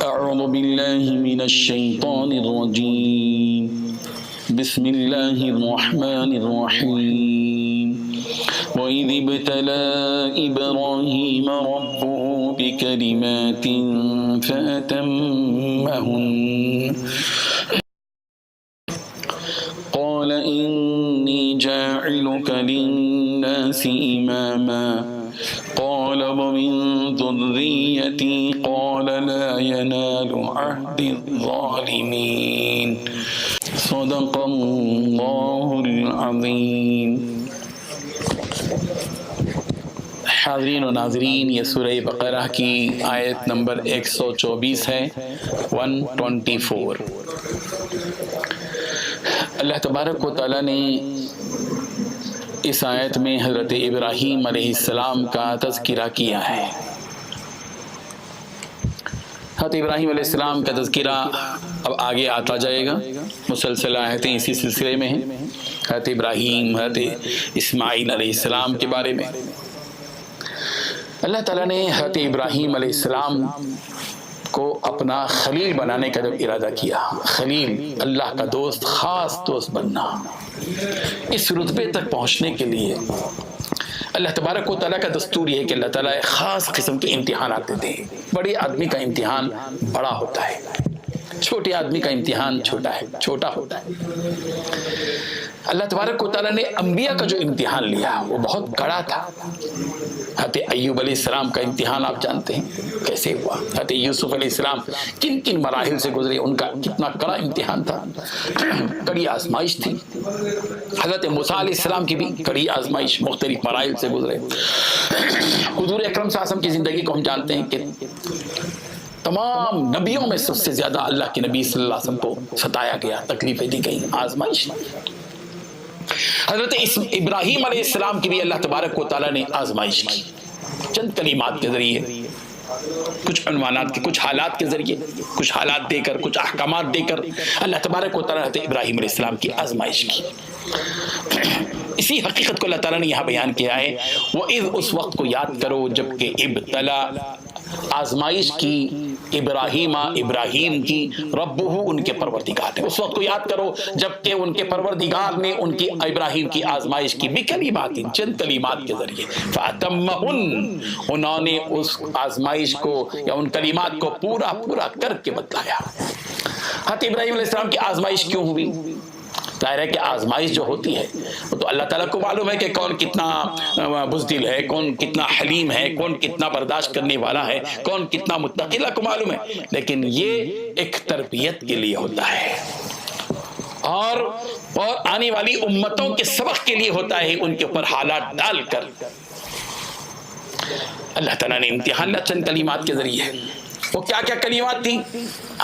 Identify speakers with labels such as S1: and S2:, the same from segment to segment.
S1: أعوذ بالله من الشيطان الرجيم بسم الله الرحمن الرحيم وإذ ابتلى إبراهيم ربه بكلمات فأتمهن قال إني جاعلك للناس إماما قال ومن ذريتي قال لا ينال عهد الظالمين صدق اللہ العظیم۔ حاضرین و ناظرین، یہ سورہ بقرہ کی آیت نمبر 124 ہے، 124۔ اللہ تبارک و تعالیٰ نے اس آیت میں حضرت ابراہیم علیہ السلام کا تذکرہ کیا ہے۔ حضرت ابراہیم علیہ السلام کا تذکرہ اب آگے آتا جائے گا، مسلسل آیتیں اسی سلسلے میں ہیں۔ حضرت ابراہیم، حضرت اسماعیل علیہ السلام کے بارے میں اللہ تعالیٰ نے حضرت ابراہیم علیہ السلام کو اپنا خلیل بنانے کا جب ارادہ کیا، خلیل اللہ کا دوست، خاص دوست بننا، اس رتبے تک پہنچنے کے لیے اللہ تبارک و تعالیٰ کا دستور یہ ہے کہ اللہ تعالیٰ ایک خاص قسم کے امتحانات دیتے ہیں۔ بڑے آدمی کا امتحان بڑا ہوتا ہے، چھوٹے آدمی کا امتحان چھوٹا ہوتا ہے۔ اللہ تبارک و تعالیٰ نے انبیاء کا جو امتحان لیا وہ بہت کڑا تھا۔ حضرت ایوب علیہ السلام کا امتحان آپ جانتے ہیں کیسے ہوا، حضرت یوسف علیہ السلام کن کن مراحل سے گزرے، ان کا کتنا کڑا امتحان تھا، کڑی آزمائش تھی۔ حضرت موسیٰ علیہ السلام کی بھی کڑی آزمائش، مختلف مراحل سے گزرے۔ حضور اکرم صلی اللہ علیہ وسلم کی زندگی کو ہم جانتے ہیں کہ تمام نبیوں میں سب سے زیادہ اللہ کے نبی صلی اللہ علیہ وسلم کو ستایا گیا، تکلیفیں دی گئی، آزمائش۔ حضرت ابراہیم علیہ السلام کی بھی اللہ تبارک و تعالیٰ نے آزمائش کی، چند کلمات کے ذریعے، کچھ عنوانات کے، کچھ حالات کے ذریعے، کچھ حالات دے کر، کچھ احکامات دے کر اللہ تبارک و تعالیٰ نے حضرت ابراہیم علیہ السلام کی آزمائش کی۔ اسی حقیقت کو اللہ تعالیٰ نے یہاں بیان کیا ہے، وَإِذْ، اس وقت کو یاد کرو جب کہ ابتلا، آزمائش کی، ابراہیم کی، ربہ، ان کے پروردگار نے، اس وقت کو یاد کرو جب کہ ان کے پروردگار نے ان کی ابراہیم کی آزمائش کی، بکلمات، چند کلمات کے ذریعے، فاتمہن، انہوں نے اس آزمائش کو یا ان کلمات کو پورا کر کے بتلایا۔ حضرت ابراہیم علیہ السلام کی آزمائش کیوں ہوئی؟ ظاہر ہے کہ آزمائش جو ہوتی ہے وہ تو اللہ تعالیٰ کو معلوم ہے کہ کون کتنا بزدل ہے، کون کتنا حلیم ہے، کون کتنا برداشت کرنے والا ہے، کون کتنا متقی، اللہ کو معلوم ہے، لیکن یہ ایک تربیت کے لیے ہوتا ہے اور آنے والی امتوں کے سبق کے لیے ہوتا ہے، ان کے اوپر حالات ڈال کر اللہ تعالیٰ نے امتحان لیا چند کلمات کے ذریعے۔ وہ کیا کیا کلمات تھی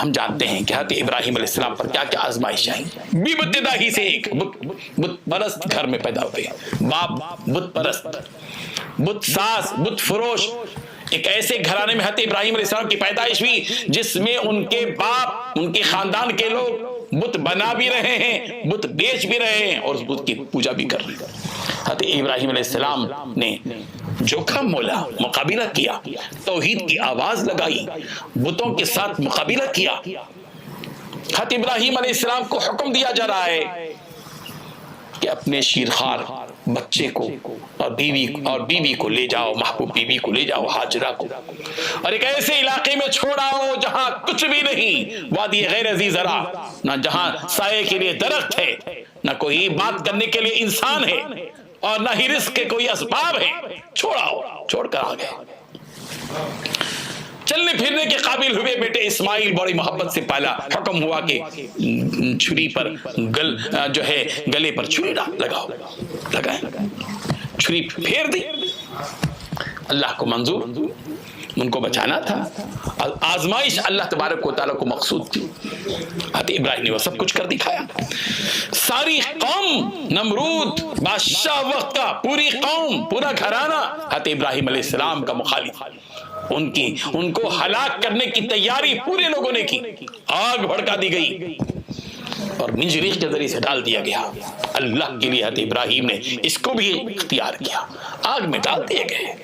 S1: ہم جانتے ہیں کہ حضرت ابراہیم علیہ السلام پر کیا کیا آزمائش آئی۔ ابتدا ہی سے ایک بت پرست گھر میں پیدا ہوئے، باپ بت پرست، بت ساز، بت فروش، ایک ایسے گھرانے میں حضرت ابراہیم علیہ السلام کی پیدائش ہوئی جس میں ان کے باپ، ان کے خاندان کے لوگ بت بنا بھی رہے ہیں، بت بیچ بھی رہے ہیں اور اس بت کی پوجا بھی کر رہے ہیں۔ حضرت ابراہیم علیہ السلام نے جوخم مولا، مقابلہ کیا، توحید کی آواز لگائی، بتوں کے ساتھ مقابلہ کیا۔ حضرت ابراہیم علیہ السلام کو حکم دیا جا رہا ہے کہ اپنے شیرخوار بچے کو اور بیوی کو لے جاؤ، محبوب بیوی کو لے جاؤ، ہاجرہ کو، اور ایک ایسے علاقے میں چھوڑ آؤ جہاں کچھ بھی نہیں، وادی غیر ذی زرع، نہ جہاں سائے کے لیے درخت ہے، نہ کوئی بات کرنے کے لیے انسان ہے، اور نہ ہی رزق کے کوئی اسباب ہے، چھوڑ کر آ گئے۔ چلنے پھرنے کے قابل ہوئے بیٹے اسماعیل بڑی محبت سے پالا، حکم ہوا کہ چھری پر گلے پر چھری لگائیں، چھری پھیر دی، اللہ کو منظور، ان کو بچانا تھا، آزمائش اللہ تبارک و تعالیٰ کو مقصود تھی۔ حضرت ابراہیم نے وہ سب کچھ کر دکھایا۔ ساری قوم، نمرود بادشاہ وقت کا، پوری قوم، پورا گھرانہ حضرت ابراہیم علیہ السلام کا مخالف، ان کو ہلاک کرنے کی تیاری پورے لوگوں نے کی، آگ بھڑکا دی گئی اور منجریخ کے ذریعے سے ڈال دیا گیا۔ اللہ کے لیے حضرت ابراہیم نے اس کو بھی اختیار کیا، آگ میں ڈال دیے گئے،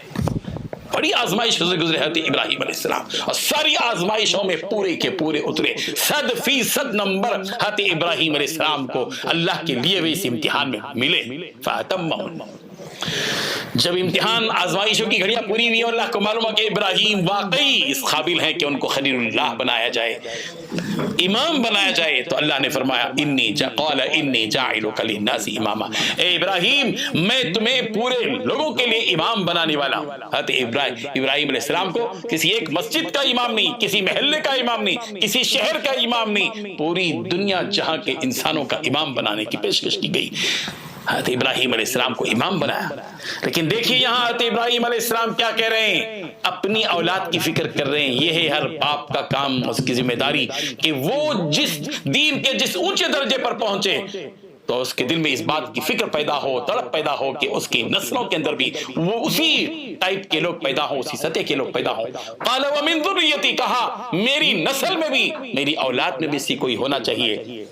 S1: بڑی آزمائشوں سے گزرے حضرت ابراہیم علیہ السلام، اور ساری آزمائشوں میں پورے کے پورے اترے، 100% نمبر حضرت ابراہیم علیہ السلام کو اللہ کے لیے بھی اس امتحان میں ملے۔ فَأَتَمَّهُ، جب امتحان آزمائشوں کی گھڑیاں پوری ہوئی اور اللہ کو معلوم ہے کہ ابراہیم واقعی اس قابل ہیں کہ ان کو خلیل اللہ بنایا جائے، امام بنایا جائے، تو اللہ نے فرمایا قال انی جاعلک للناس اماما، اے ابراہیم میں تمہیں پورے لوگوں کے لیے امام بنانے والا ہوں۔ حضرت ابراہیم علیہ السلام کو کسی ایک مسجد کا امام نہیں، کسی محلے کا امام نہیں، کسی شہر کا امام نہیں، پوری دنیا جہاں کے انسانوں کا امام بنانے کی پیشکش کی گئی۔ حضرت ابراہیم علیہ السلام کو امام بنایا، لیکن دیکھیے یہاں حضرت ابراہیم علیہ السلام کیا کہہ رہے ہیں، اپنی اولاد کی فکر کر رہے ہیں۔ یہ ہے ہر باپ کا کام، اس کی ذمہ داری کہ وہ جس دین کے جس اونچے درجے پر پہنچے تو اس کے دل میں اس بات کی فکر پیدا ہو، تڑپ پیدا ہو کہ اس کی نسلوں کے اندر بھی وہ اسی ٹائپ کے لوگ پیدا ہوں، اسی سطح کے لوگ پیدا ہوں۔ قال ومن ذریتی، کہا میری نسل میں بھی، میری اولاد میں بھی اسی کوئی ہونا چاہیے۔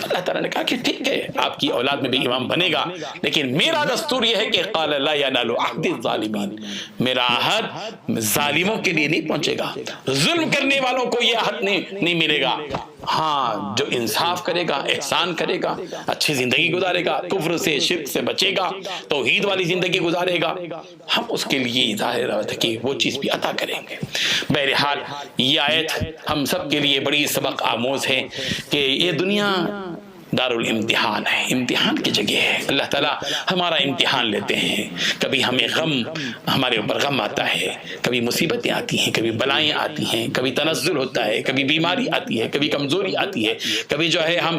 S1: اللہ تعالیٰ نے کہا کہ ٹھیک ہے آپ کی اولاد میں بھی امام بنے گا، لیکن میرا دستور یہ ہے کہ قال لا ینال عہد الظالمین، میرا عہد ظالموں کے لیے نہیں پہنچے گا، ظلم کرنے والوں کو یہ عہد نہیں ملے گا۔ ہاں جو انصاف کرے گا، احسان کرے گا، اچھی زندگی گزارے گا، کفر سے شرک سے بچے گا، توحید والی زندگی گزارے گا، ہم اس کے لیے ظاہر ہے کہ وہ چیز بھی عطا کریں گے۔ بہرحال یہ آیت ہم سب کے لیے بڑی سبق آموز ہے کہ یہ دنیا دار الامتحان ہے، امتحان کی جگہ ہے۔ اللہ تعالیٰ ہمارا امتحان لیتے ہیں، کبھی ہمیں غم، ہمارے اوپر غم آتا ہے، کبھی مصیبتیں آتی ہیں، کبھی بلائیں آتی ہیں، کبھی تنزل ہوتا ہے، کبھی بیماری آتی ہے، کبھی کمزوری آتی ہے، کبھی جو ہے ہم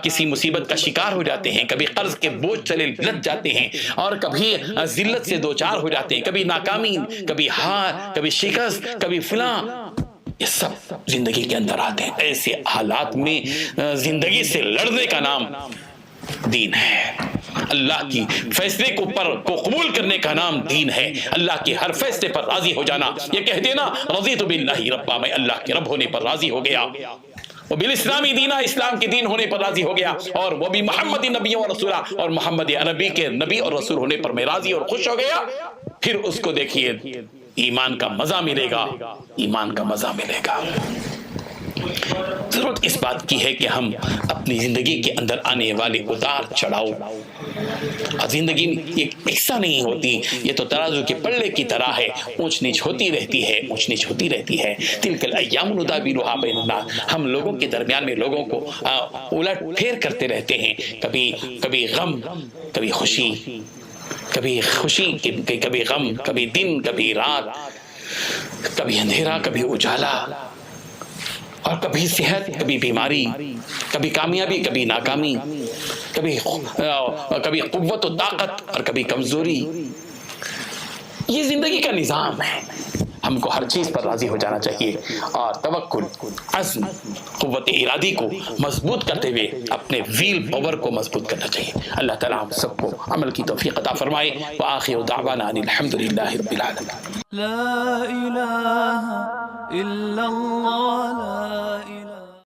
S1: کسی مصیبت کا شکار ہو جاتے ہیں، کبھی قرض کے بوجھ تلے لگ جاتے ہیں، اور کبھی ذلت سے دوچار ہو جاتے ہیں، کبھی ناکامی، کبھی ہار، کبھی شکست، کبھی فلاں، یہ سب زندگی کے اندر آتے ہیں۔ ایسے حالات میں زندگی سے لڑنے کا نام دین ہے، اللہ کی فیصلے کو قبول کرنے کا نام دین ہے، اللہ کے ہر فیصلے پر راضی ہو جانا، یہ کہہ دینا رضیت باللہ ربا، میں اللہ کے رب ہونے پر راضی ہو گیا، وہ بالاسلامی دینا، اسلام کے دین ہونے پر راضی ہو گیا، اور وہ بھی محمد نبی اور رسولہ، اور محمد عربی کے نبی اور رسول ہونے پر میں راضی اور خوش ہو گیا۔ پھر اس کو دیکھیے ایمان کا مزہ ملے گا، ایمان کا مزہ ملے گا۔ ضرورت اس بات کی ہے کہ ہم اپنی زندگی کے اندر آنے والے اتار چڑھاؤ، زندگی ایسا نہیں ہوتی، یہ تو ترازو کے پلڑے کی طرح ہے، اونچ نیچ ہوتی رہتی ہے، اونچ نیچ ہوتی رہتی ہے۔ تلک الایام نداولها بین الناس، ہم لوگوں کے درمیان میں لوگوں کو الٹ پھیر کرتے رہتے ہیں، کبھی غم، کبھی خوشی، کبھی خوشی، کبھی غم، کبھی دن، کبھی رات، کبھی اندھیرا، کبھی اجالا، اور کبھی صحت، کبھی بیماری، کبھی کامیابی، کبھی ناکامی، کبھی قوت و طاقت اور کبھی کمزوری۔ یہ زندگی کا نظام ہے، ہم کو ہر چیز پر راضی ہو جانا چاہیے، اور توکل، عزم، قوت ارادی کو مضبوط کرتے ہوئے اپنے ویل پاور کو مضبوط کرنا چاہیے۔ اللہ تعالیٰ ہم سب کو عمل کی توفیق عطا فرمائے۔ وآخر دعوانا ان الحمد للہ رب العالمین۔
S2: لا الہ الا اللہ، لا